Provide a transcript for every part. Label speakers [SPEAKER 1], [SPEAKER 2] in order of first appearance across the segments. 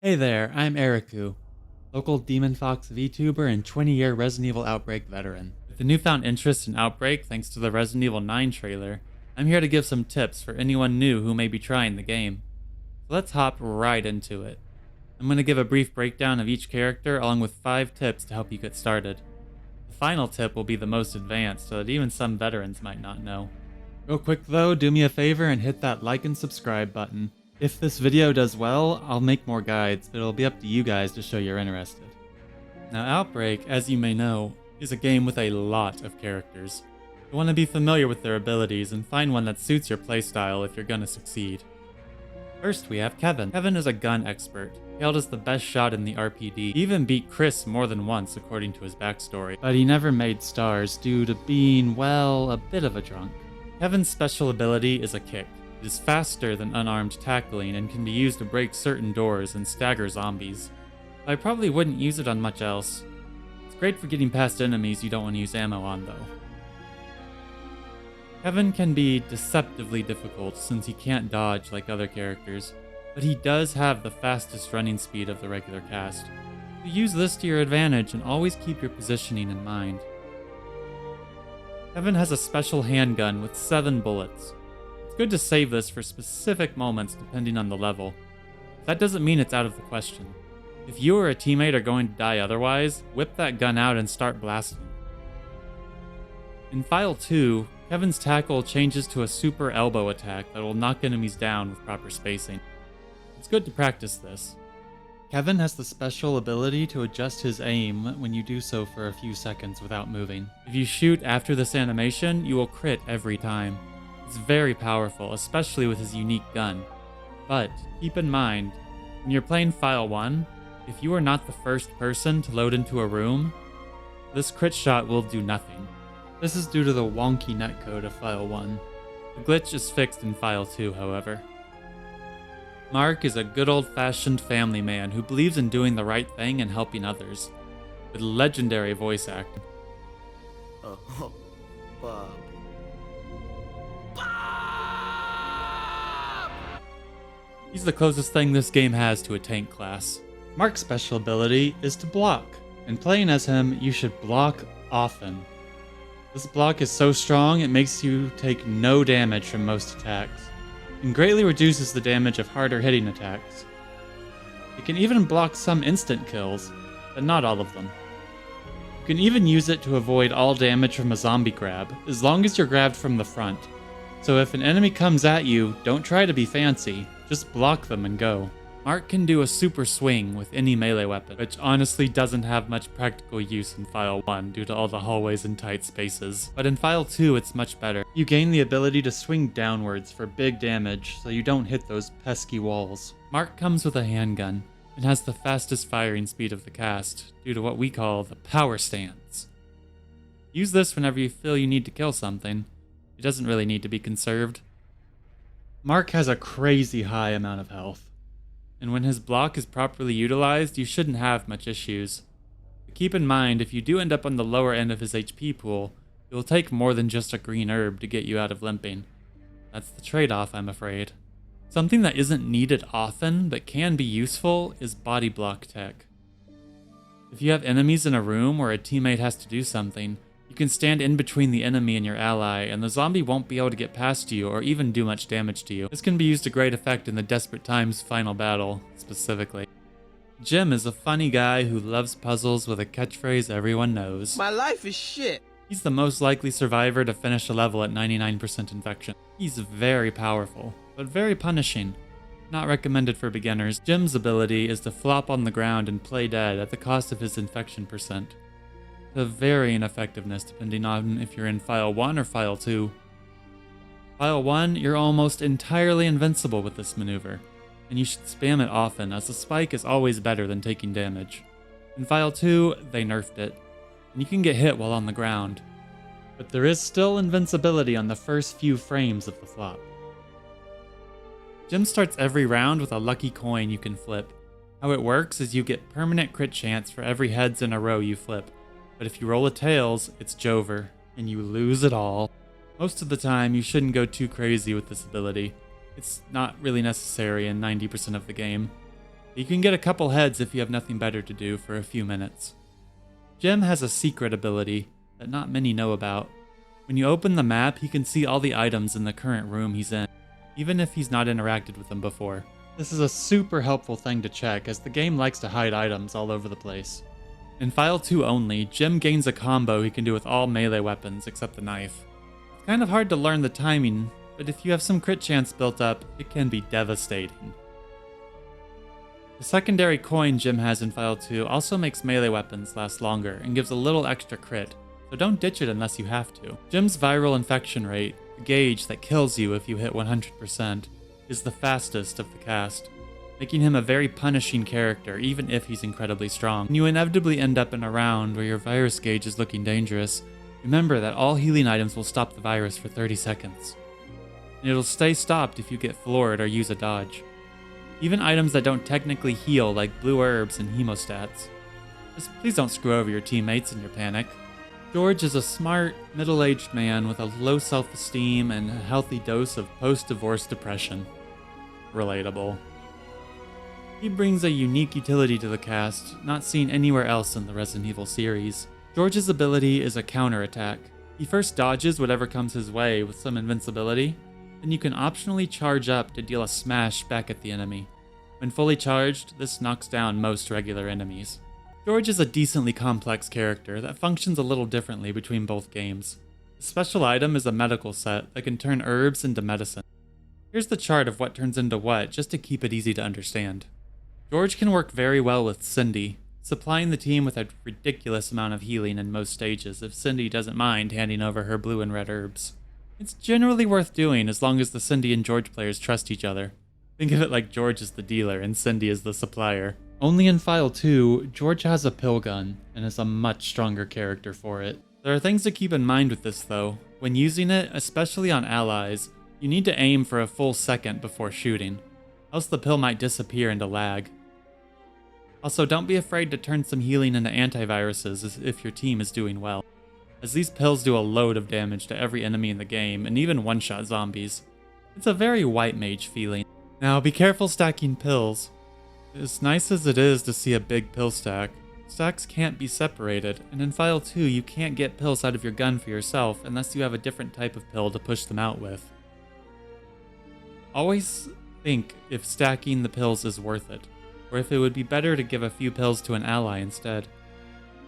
[SPEAKER 1] Hey there, I'm Areku, local Demon Fox VTuber and 20-year Resident Evil Outbreak veteran. With the newfound interest in Outbreak thanks to the Resident Evil 9 trailer, I'm here to give some tips for anyone new who may be trying the game. So let's hop right into it. I'm going to give a brief breakdown of each character along with 5 tips to help you get started. The final tip will be the most advanced so that even some veterans might not know. Real quick though, do me a favor and hit that like and subscribe button. If this video does well, I'll make more guides, but it'll be up to you guys to show you're interested. Now Outbreak, as you may know, is a game with a lot of characters. You want to be familiar with their abilities and find one that suits your playstyle if you're gonna succeed. First we have Kevin. Kevin is a gun expert, hailed as the best shot in the RPD. He even beat Chris more than once according to his backstory, but he never made stars due to being, well, a bit of a drunk. Kevin's special ability is a kick. It is faster than unarmed tackling and can be used to break certain doors and stagger zombies. I probably wouldn't use it on much else. It's great for getting past enemies you don't want to use ammo on though. Kevin can be deceptively difficult since he can't dodge like other characters, but he does have the fastest running speed of the regular cast. So use this to your advantage and always keep your positioning in mind. Kevin has a special handgun with 7 bullets. It's good to save this for specific moments depending on the level. That doesn't mean it's out of the question. If you or a teammate are going to die otherwise, whip that gun out and start blasting. In File 2, Kevin's tackle changes to a super elbow attack that will knock enemies down with proper spacing. It's good to practice this. Kevin has the special ability to adjust his aim when you do so for a few seconds without moving. If you shoot after this animation, you will crit every time. It's very powerful, especially with his unique gun. But keep in mind, when you're playing File 1, if you are not the first person to load into a room, this crit shot will do nothing. This is due to the wonky netcode of File 1. The glitch is fixed in File 2, however. Mark is a good old-fashioned family man who believes in doing the right thing and helping others, with legendary voice acting.
[SPEAKER 2] Bob.
[SPEAKER 1] He's the closest thing this game has to a tank class. Mark's special ability is to block, and playing as him, you should block often. This block is so strong it makes you take no damage from most attacks, and greatly reduces the damage of harder hitting attacks. It can even block some instant kills, but not all of them. You can even use it to avoid all damage from a zombie grab, as long as you're grabbed from the front. So if an enemy comes at you, don't try to be fancy, just block them and go. Mark can do a super swing with any melee weapon, which honestly doesn't have much practical use in File 1 due to all the hallways and tight spaces. But in File 2 it's much better. You gain the ability to swing downwards for big damage so you don't hit those pesky walls. Mark comes with a handgun and has the fastest firing speed of the cast due to what we call the power stance. Use this whenever you feel you need to kill something. It doesn't really need to be conserved. Mark has a crazy high amount of health, and when his block is properly utilized, you shouldn't have much issues. But keep in mind, if you do end up on the lower end of his HP pool, it will take more than just a green herb to get you out of limping. That's the trade-off, I'm afraid. Something that isn't needed often, but can be useful, is body block tech. If you have enemies in a room where a teammate has to do something, you can stand in between the enemy and your ally, and the zombie won't be able to get past you or even do much damage to you. This can be used to great effect in the Desperate Times final battle, specifically. Jim is a funny guy who loves puzzles with a catchphrase everyone knows.
[SPEAKER 2] My life is shit.
[SPEAKER 1] He's the most likely survivor to finish a level at 99% infection. He's very powerful, but very punishing. Not recommended for beginners. Jim's ability is to flop on the ground and play dead at the cost of his infection percent. The varying effectiveness depending on if you're in File 1 or File 2. File 1, you're almost entirely invincible with this maneuver, and you should spam it often as the spike is always better than taking damage. In File 2, they nerfed it, and you can get hit while on the ground, but there is still invincibility on the first few frames of the flop. Jim starts every round with a lucky coin you can flip. How it works is you get permanent crit chance for every heads in a row you flip. But if you roll a tails, it's Jover, and you lose it all. Most of the time, you shouldn't go too crazy with this ability. It's not really necessary in 90% of the game. You can get a couple heads if you have nothing better to do for a few minutes. Jim has a secret ability that not many know about. When you open the map, he can see all the items in the current room he's in, even if he's not interacted with them before. This is a super helpful thing to check, as the game likes to hide items all over the place. In File 2 only, Jim gains a combo he can do with all melee weapons except the knife. It's kind of hard to learn the timing, but if you have some crit chance built up, it can be devastating. The secondary coin Jim has in File 2 also makes melee weapons last longer and gives a little extra crit, so don't ditch it unless you have to. Jim's viral infection rate, the gauge that kills you if you hit 100%, is the fastest of the cast, making him a very punishing character even if he's incredibly strong. When you inevitably end up in a round where your virus gauge is looking dangerous, remember that all healing items will stop the virus for 30 seconds. And it'll stay stopped if you get floored or use a dodge. Even items that don't technically heal, like blue herbs and hemostats. Just please don't screw over your teammates in your panic. George is a smart, middle-aged man with a low self-esteem and a healthy dose of post-divorce depression. Relatable. He brings a unique utility to the cast, not seen anywhere else in the Resident Evil series. George's ability is a counterattack. He first dodges whatever comes his way with some invincibility, then you can optionally charge up to deal a smash back at the enemy. When fully charged, this knocks down most regular enemies. George is a decently complex character that functions a little differently between both games. The special item is a medical set that can turn herbs into medicine. Here's the chart of what turns into what, just to keep it easy to understand. George can work very well with Cindy, supplying the team with a ridiculous amount of healing in most stages if Cindy doesn't mind handing over her blue and red herbs. It's generally worth doing as long as the Cindy and George players trust each other. Think of it like George is the dealer and Cindy is the supplier. Only in File 2, George has a pill gun and is a much stronger character for it. There are things to keep in mind with this though. When using it, especially on allies, you need to aim for a full second before shooting, else the pill might disappear into lag. Also, don't be afraid to turn some healing into antiviruses if your team is doing well, as these pills do a load of damage to every enemy in the game and even one-shot zombies. It's a very white mage feeling. Now be careful stacking pills. As nice as it is to see a big pill stack, stacks can't be separated, and in File 2 you can't get pills out of your gun for yourself unless you have a different type of pill to push them out with. Always think if stacking the pills is worth it, or if it would be better to give a few pills to an ally instead.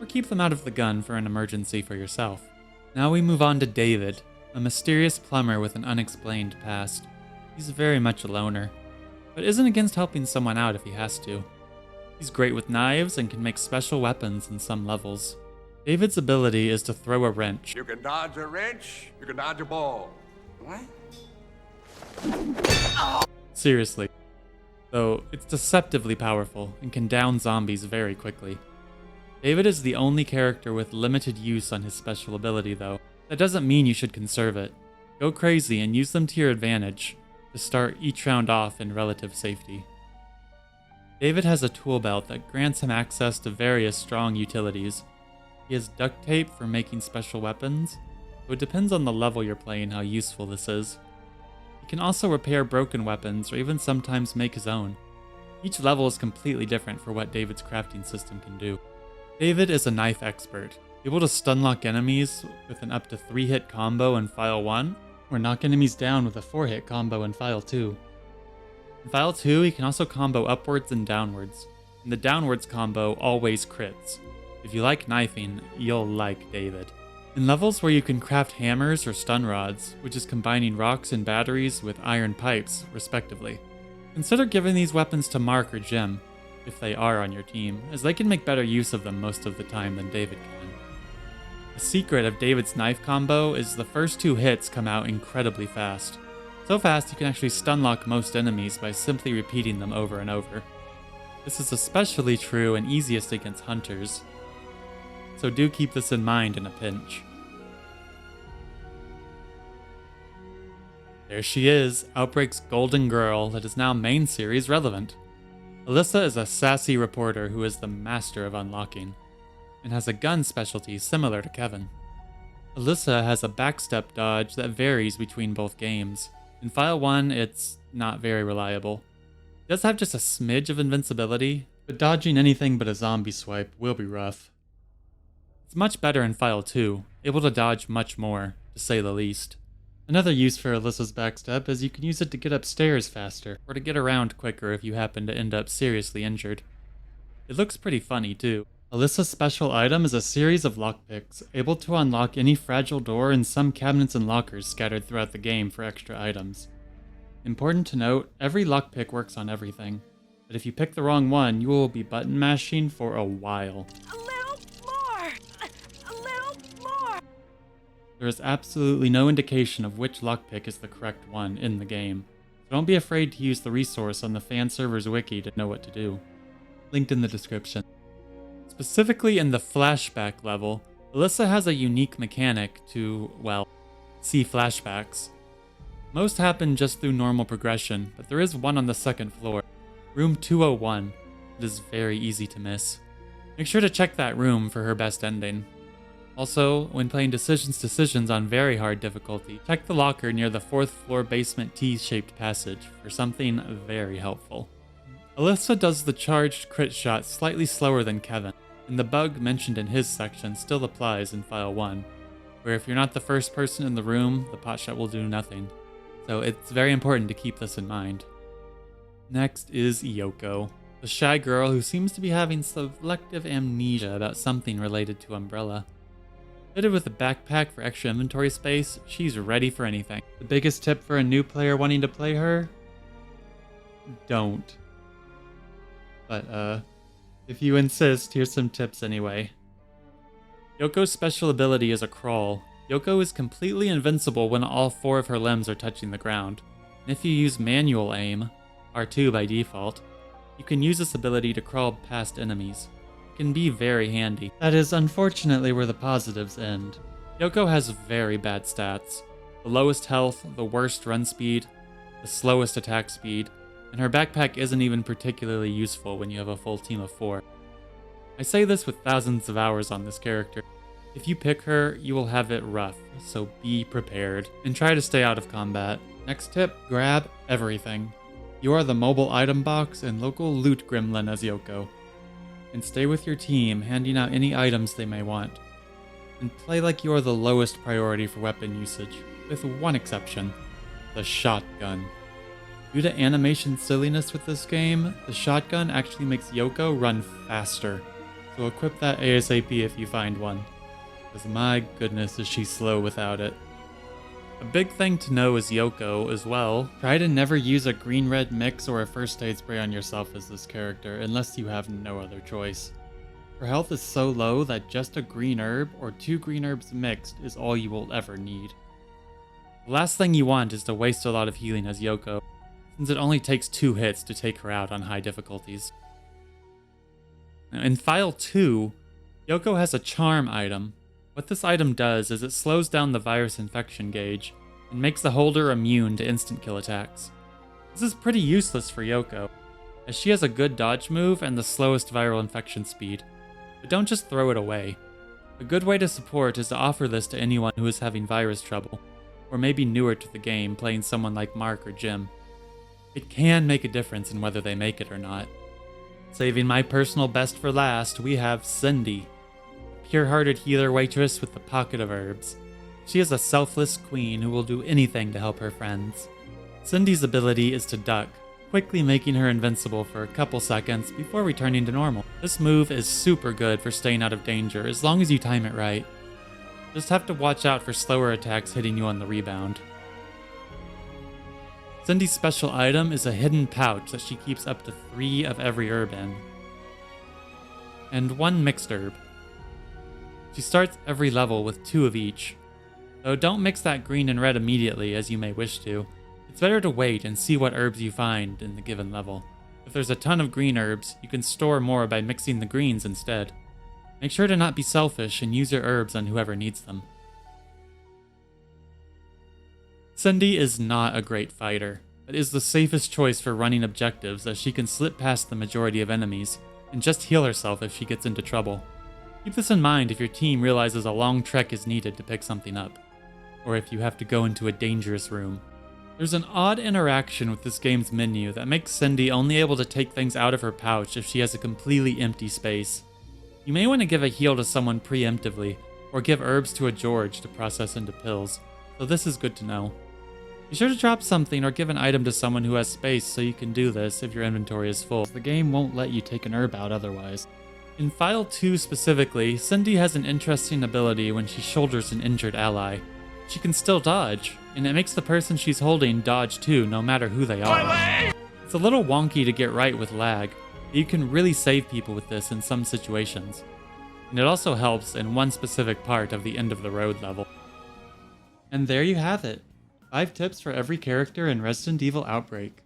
[SPEAKER 1] Or keep them out of the gun for an emergency for yourself. Now we move on to David, a mysterious plumber with an unexplained past. He's very much a loner, but isn't against helping someone out if he has to. He's great with knives and can make special weapons in some levels. David's ability is to throw a wrench.
[SPEAKER 2] You can dodge a wrench, you can dodge a ball. What?
[SPEAKER 1] Seriously. Though it's deceptively powerful and can down zombies very quickly. David is the only character with limited use on his special ability though. That doesn't mean you should conserve it. Go crazy and use them to your advantage to start each round off in relative safety. David has a tool belt that grants him access to various strong utilities. He has duct tape for making special weapons, so it depends on the level you're playing how useful this is. He can also repair broken weapons or even sometimes make his own. Each level is completely different for what David's crafting system can do. David is a knife expert, able to stunlock enemies with an up to 3-hit combo in File 1, or knock enemies down with a 4-hit combo in File 2. In File 2, he can also combo upwards and downwards, and the downwards combo always crits. If you like knifing, you'll like David. In levels where you can craft hammers or stun rods, which is combining rocks and batteries with iron pipes, respectively, consider giving these weapons to Mark or Jim, if they are on your team, as they can make better use of them most of the time than David can. The secret of David's knife combo is the first 2 hits come out incredibly fast. So fast you can actually stunlock most enemies by simply repeating them over and over. This is especially true and easiest against hunters, so do keep this in mind in a pinch. There she is, Outbreak's golden girl that is now main series relevant. Alyssa is a sassy reporter who is the master of unlocking, and has a gun specialty similar to Kevin. Alyssa has a backstep dodge that varies between both games. In File 1, it's not very reliable. It does have just a smidge of invincibility, but dodging anything but a zombie swipe will be rough. It's much better in File 2, able to dodge much more, to say the least. Another use for Alyssa's backstep is you can use it to get upstairs faster, or to get around quicker if you happen to end up seriously injured. It looks pretty funny too. Alyssa's special item is a series of lockpicks, able to unlock any fragile door and some cabinets and lockers scattered throughout the game for extra items. Important to note, every lockpick works on everything, but if you pick the wrong one, you will be button mashing for a while.
[SPEAKER 3] A little more! A little more!
[SPEAKER 1] There is absolutely no indication of which lockpick is the correct one in the game, so don't be afraid to use the resource on the fan server's wiki to know what to do. Linked in the description. Specifically in the flashback level, Alyssa has a unique mechanic to, well, see flashbacks. Most happen just through normal progression, but there is one on the second floor, room 201. It is very easy to miss. Make sure to check that room for her best ending. Also, when playing decisions on very hard difficulty, check the locker near the 4th floor basement T-shaped passage for something very helpful. Alyssa does the charged crit shot slightly slower than Kevin, and the bug mentioned in his section still applies in File 1, where if you're not the first person in the room, the potshot will do nothing. So it's very important to keep this in mind. Next is Yoko, the shy girl who seems to be having selective amnesia about something related to Umbrella. Fitted with a backpack for extra inventory space, she's ready for anything. The biggest tip for a new player wanting to play her? Don't. But, if you insist, here's some tips anyway. Yoko's special ability is a crawl. Yoko is completely invincible when all 4 of her limbs are touching the ground. And if you use manual aim, R2 by default, you can use this ability to crawl past enemies. It can be very handy. That is unfortunately where the positives end. Yoko has very bad stats. The lowest health, the worst run speed, the slowest attack speed, and her backpack isn't even particularly useful when you have a full team of 4. I say this with thousands of hours on this character. If you pick her, you will have it rough, so be prepared, and try to stay out of combat. Next tip, grab everything. You are the mobile item box and local loot gremlin as Yoko. And stay with your team, handing out any items they may want. And play like you are the lowest priority for weapon usage, with one exception, the shotgun. Due to animation silliness with this game, the shotgun actually makes Yoko run faster, so equip that ASAP if you find one, because my goodness is she slow without it. A big thing to know is Yoko as well. Try to never use a green-red mix or a first aid spray on yourself as this character, unless you have no other choice. Her health is so low that just a green herb or 2 green herbs mixed is all you will ever need. The last thing you want is to waste a lot of healing as Yoko, since it only takes 2 hits to take her out on high difficulties. Now, in File 2, Yoko has a charm item. What this item does is it slows down the virus infection gauge and makes the holder immune to instant kill attacks. This is pretty useless for Yoko, as she has a good dodge move and the slowest viral infection speed, but don't just throw it away. A good way to support is to offer this to anyone who is having virus trouble, or maybe newer to the game playing someone like Mark or Jim. It can make a difference in whether they make it or not. Saving my personal best for last, we have Cindy, a pure-hearted healer waitress with a pocket of herbs. She is a selfless queen who will do anything to help her friends. Cindy's ability is to duck, quickly making her invincible for a couple seconds before returning to normal. This move is super good for staying out of danger as long as you time it right. Just have to watch out for slower attacks hitting you on the rebound. Cindy's special item is a hidden pouch that she keeps up to 3 of every herb in, and 1 mixed herb. She starts every level with 2 of each, though don't mix that green and red immediately as you may wish to. It's better to wait and see what herbs you find in the given level. If there's a ton of green herbs, you can store more by mixing the greens instead. Make sure to not be selfish and use your herbs on whoever needs them. Cindy is not a great fighter, but is the safest choice for running objectives as she can slip past the majority of enemies, and just heal herself if she gets into trouble. Keep this in mind if your team realizes a long trek is needed to pick something up, or if you have to go into a dangerous room. There's an odd interaction with this game's menu that makes Cindy only able to take things out of her pouch if she has a completely empty space. You may want to give a heal to someone preemptively, or give herbs to a George to process into pills, so this is good to know. Be sure to drop something or give an item to someone who has space so you can do this if your inventory is full. The game won't let you take an herb out otherwise. In File 2 specifically, Cindy has an interesting ability when she shoulders an injured ally. She can still dodge, and it makes the person she's holding dodge too, no matter who they are. It's a little wonky to get right with lag, but you can really save people with this in some situations. And it also helps in one specific part of the end of the road level. And there you have it. 5 tips for every character in Resident Evil Outbreak.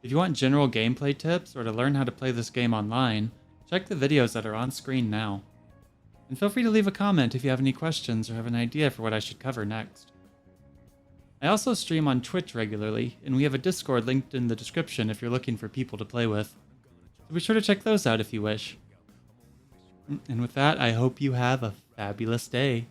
[SPEAKER 1] If you want general gameplay tips or to learn how to play this game online, check the videos that are on screen now. And feel free to leave a comment if you have any questions or have an idea for what I should cover next. I also stream on Twitch regularly, and we have a Discord linked in the description if you're looking for people to play with. So be sure to check those out if you wish. And with that, I hope you have a fabulous day.